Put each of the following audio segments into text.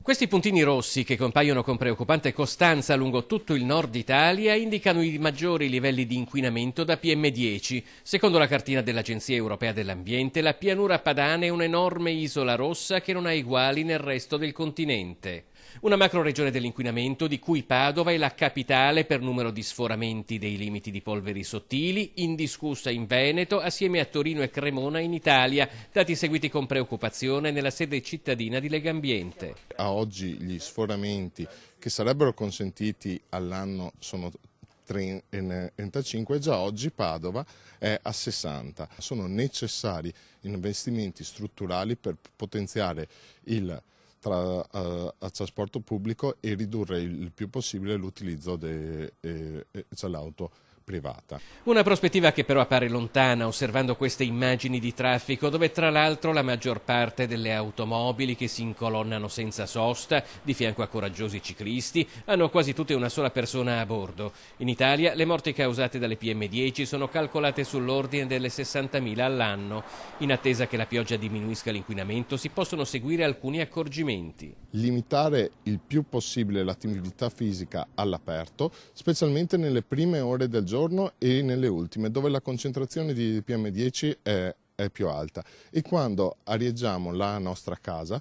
Questi puntini rossi, che compaiono con preoccupante costanza lungo tutto il nord Italia, indicano i maggiori livelli di inquinamento da PM10. Secondo la cartina dell'Agenzia Europea dell'Ambiente, la pianura padana è un'enorme isola rossa che non ha eguali nel resto del continente. Una macroregione dell'inquinamento di cui Padova è la capitale per numero di sforamenti dei limiti di polveri sottili, indiscussa in Veneto, assieme a Torino e Cremona in Italia, dati seguiti con preoccupazione nella sede cittadina di Legambiente. A oggi gli sforamenti che sarebbero consentiti all'anno sono 35, già oggi Padova è a 60. Sono necessari investimenti strutturali per potenziare il trasporto pubblico e ridurre il più possibile l'utilizzo dell'auto privata. Una prospettiva che però appare lontana osservando queste immagini di traffico, dove tra l'altro la maggior parte delle automobili che si incolonnano senza sosta di fianco a coraggiosi ciclisti hanno quasi tutte una sola persona a bordo. In Italia le morti causate dalle PM10 sono calcolate sull'ordine delle 60.000 all'anno. In attesa che la pioggia diminuisca l'inquinamento si possono seguire alcuni accorgimenti. Limitare il più possibile l'attività fisica all'aperto, specialmente nelle prime ore del giorno e nelle ultime, dove la concentrazione di PM10 è più alta, e quando arieggiamo la nostra casa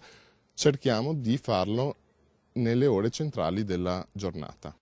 cerchiamo di farlo nelle ore centrali della giornata.